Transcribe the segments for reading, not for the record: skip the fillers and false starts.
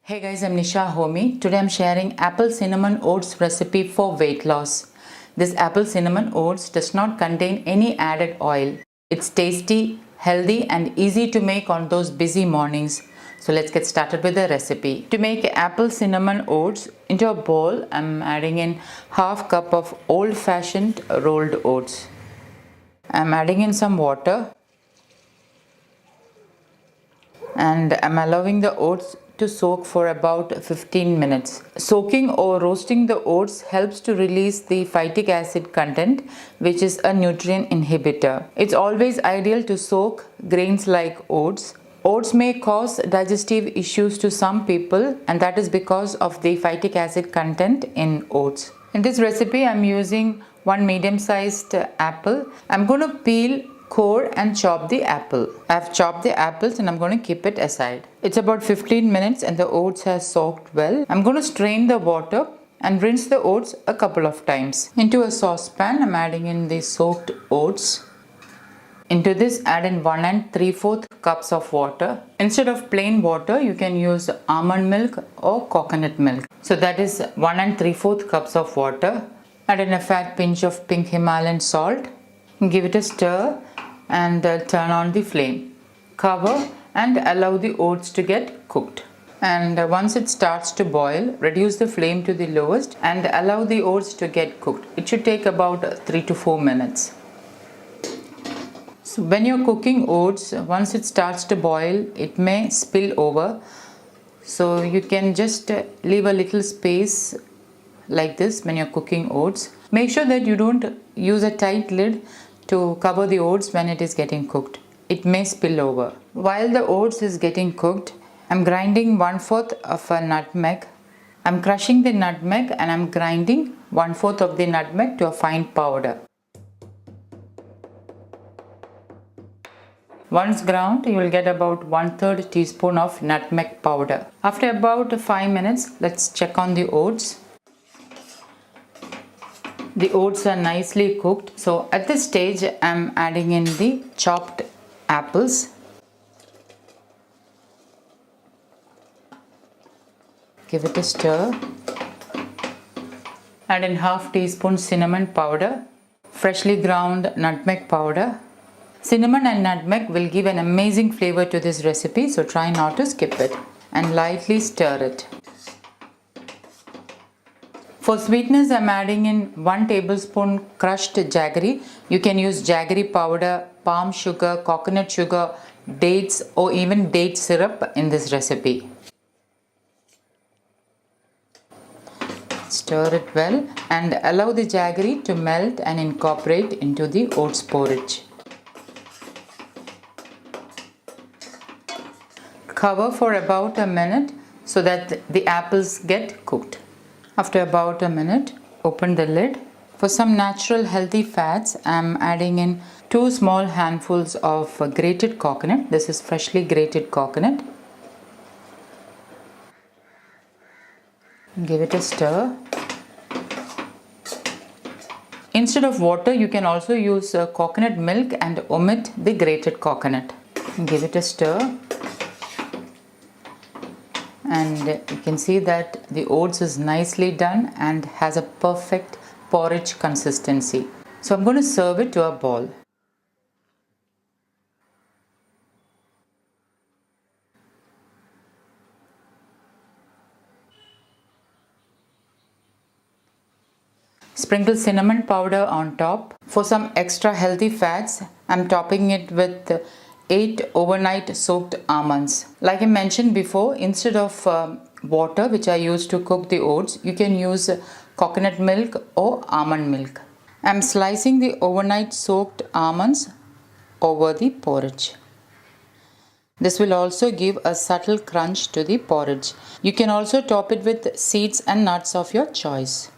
Hey guys, I'm Nisa Homey. Today I'm sharing apple cinnamon oats recipe for weight loss. This apple cinnamon oats does not contain any added oil. It's tasty, healthy and easy to make on those busy mornings. So let's get started with the recipe. To make apple cinnamon oats, into a bowl I'm adding in half cup of old-fashioned rolled oats. I'm adding in some water and I'm allowing the oats to soak for about 15 minutes. Soaking or roasting the oats helps to release the phytic acid content, which is a nutrient inhibitor. It's always ideal to soak grains like oats. Oats may cause digestive issues to some people, and that is because of the phytic acid content in oats. In this recipe, I'm using one medium-sized apple. I'm going to peel, core and chop the apple. I've chopped the apples and I'm going to keep it aside. It's about 15 minutes and the oats has soaked well. I'm going to strain the water and rinse the oats a couple of times. Into a saucepan, I'm adding in the soaked oats. Into this, add in 1 3/4 cups of water. Instead of plain water, you can use almond milk or coconut milk. So that is 1 3/4 cups of water. Add in a fat pinch of pink Himalayan salt. Give it a stir and turn on the flame. Cover and allow the oats to get cooked. And once it starts to boil, reduce the flame to the lowest and allow the oats to get cooked. It should take about 3 to 4 minutes. So when you're cooking oats, once it starts to boil, it may spill over. So you can just leave a little space like this when you're cooking oats. Make sure that you don't use a tight lid to cover the oats when it is getting cooked. It may spill over. While the oats is getting cooked, I'm grinding 1/4 of a nutmeg. I'm crushing the nutmeg and I'm grinding 1/4 of the nutmeg to a fine powder. Once ground, you will get about 1/3 teaspoon of nutmeg powder. After about 5 minutes, let's check on the oats. The oats are nicely cooked. So at this stage, I'm adding in the chopped apples. Give it a stir. Add in half teaspoon cinnamon powder, freshly ground nutmeg powder. Cinnamon and nutmeg will give an amazing flavor to this recipe, so try not to skip it and lightly stir it. For sweetness, I'm adding in 1 tablespoon crushed jaggery. You can use jaggery powder, palm sugar, coconut sugar, dates or even date syrup in this recipe. Stir it well and allow the jaggery to melt and incorporate into the oats porridge. Cover for about a minute so that the apples get cooked. After about a minute, open the lid. For some natural healthy fats, I'm adding in 2 small handfuls of grated coconut. This is freshly grated coconut. Give it a stir. Instead of water, you can also use coconut milk and omit the grated coconut. Give it a stir. And you can see that the oats is nicely done and has a perfect porridge consistency. So I'm going to serve it to a bowl. Sprinkle cinnamon powder on top. For some extra healthy fats, I'm topping it with 8 overnight soaked almonds. Like I mentioned before, instead of water which I use to cook the oats, you can use coconut milk or almond milk. I'm slicing the overnight soaked almonds over the porridge. This will also give a subtle crunch to the porridge. You can also top it with seeds and nuts of your choice.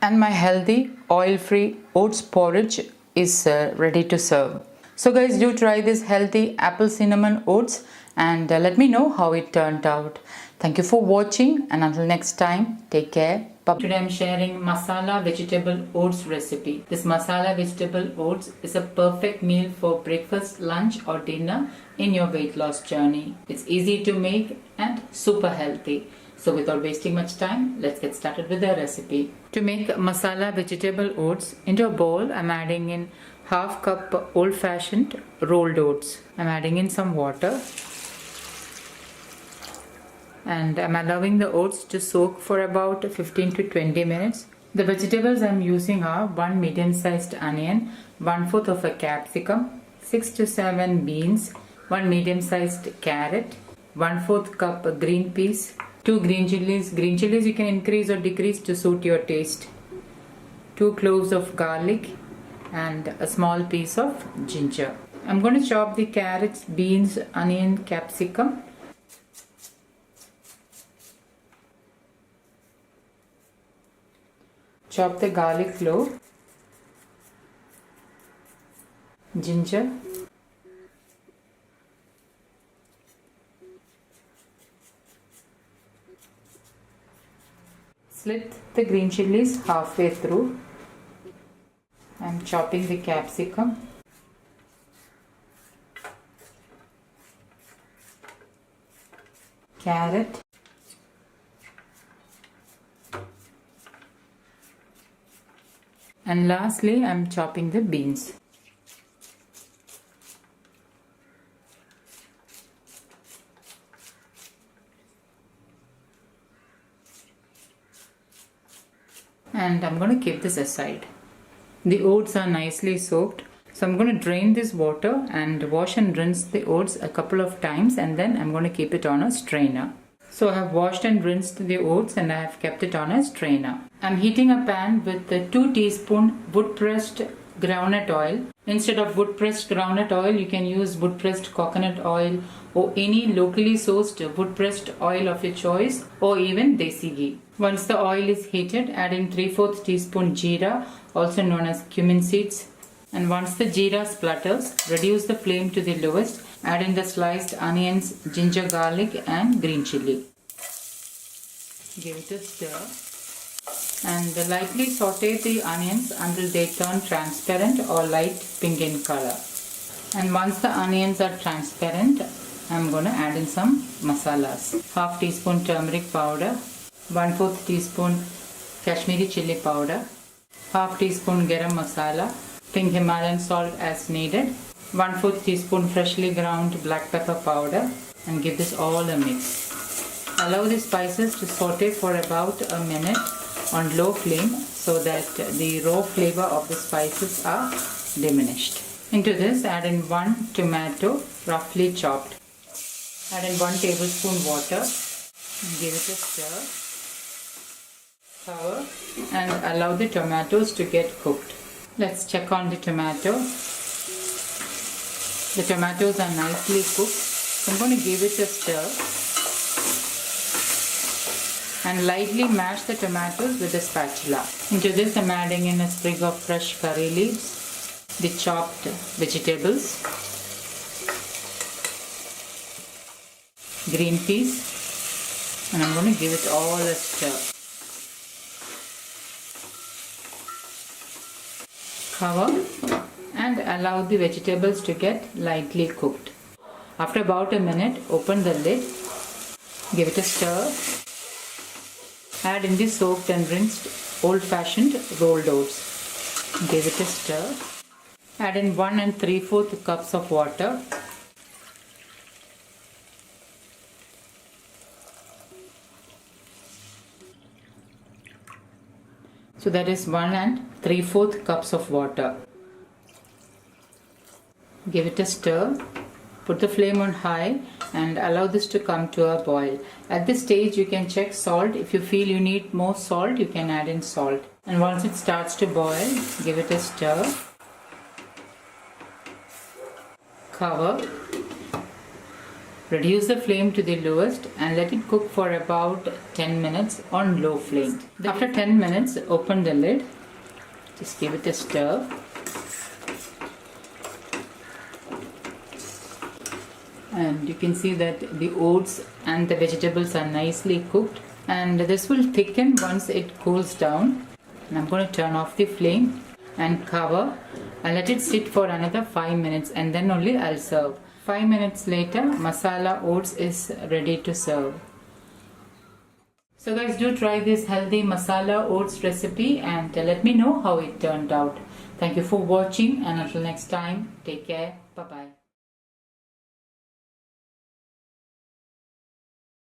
And my healthy, oil-free oats porridge is ready to serve. So guys, do try this healthy apple cinnamon oats and let me know how it turned out. Thank you for watching and until next time, take care. Bye. Today I'm sharing masala vegetable oats recipe. This masala vegetable oats is a perfect meal for breakfast, lunch or dinner in your weight loss journey. It's easy to make and super healthy. So without wasting much time, let's get started with the recipe. To make masala vegetable oats, into a bowl I'm adding in half cup old-fashioned rolled oats. I'm adding in some water and I'm allowing the oats to soak for about 15 to 20 minutes. The vegetables I'm using are 1 medium-sized onion, 1/4 of a capsicum, 6 to 7 beans, 1 medium-sized carrot, 1/4 cup green peas, 2 green chilies. Green chilies you can increase or decrease to suit your taste. 2 cloves of garlic and a small piece of ginger. I'm going to chop the carrots, beans, onion, capsicum. Chop the garlic clove, ginger, slit the green chilies halfway through. I'm chopping the capsicum, carrot, and lastly I'm chopping the beans. And I'm going to keep this aside. The oats are nicely soaked, so I'm going to drain this water and wash and rinse the oats a couple of times, and then I'm going to keep it on a strainer. So I have washed and rinsed the oats and I have kept it on a strainer. I'm heating a pan with 2 teaspoons wood pressed groundnut oil. Instead of wood pressed groundnut oil, you can use wood pressed coconut oil or any locally sourced wood pressed oil of your choice, or even desi ghee. Once the oil is heated, add in 3/4 teaspoon jeera, also known as cumin seeds. And once the jeera splutters, reduce the flame to the lowest. Add in the sliced onions, ginger, garlic and green chili. Give it a stir and lightly saute the onions until they turn transparent or light pink in color. And once the onions are transparent, I'm going to add in some masalas. Half teaspoon turmeric powder, 1/4 teaspoon Kashmiri chili powder, half teaspoon garam masala, pink Himalayan salt as needed, 1/4 teaspoon freshly ground black pepper powder, and give this all a mix. Allow the spices to saute for about a minute on low flame so that the raw flavor of the spices are diminished. Into this add in 1 tomato roughly chopped. Add in 1 tablespoon water. Give it a stir. Cover and allow the tomatoes to get cooked. Let's check on the tomatoes. The tomatoes are nicely cooked. So I'm going to give it a stir and lightly mash the tomatoes with a spatula. Into this I'm adding in a sprig of fresh curry leaves, the chopped vegetables, green peas, and I'm going to give it all a stir. Cover and allow the vegetables to get lightly cooked. After about a minute, open the lid, give it a stir, add in the soaked and rinsed old-fashioned rolled oats, give it a stir, add in 1 3/4 cups of water, so that is 1 3/4 cups of water. Give it a stir, put the flame on high and allow this to come to a boil. At this stage you can check salt. If you feel you need more salt, you can add in salt. And once it starts to boil, give it a stir, cover, reduce the flame to the lowest and let it cook for about 10 minutes on low flame. After 10 minutes, open the lid, just give it a stir. And you can see that the oats and the vegetables are nicely cooked, and this will thicken once it cools down. And I'm going to turn off the flame and cover and let it sit for another 5 minutes, and then only I'll serve. 5 minutes later, masala oats is ready to serve. So guys, do try this healthy masala oats recipe and let me know how it turned out. Thank you for watching, and until next time, take care. Bye bye.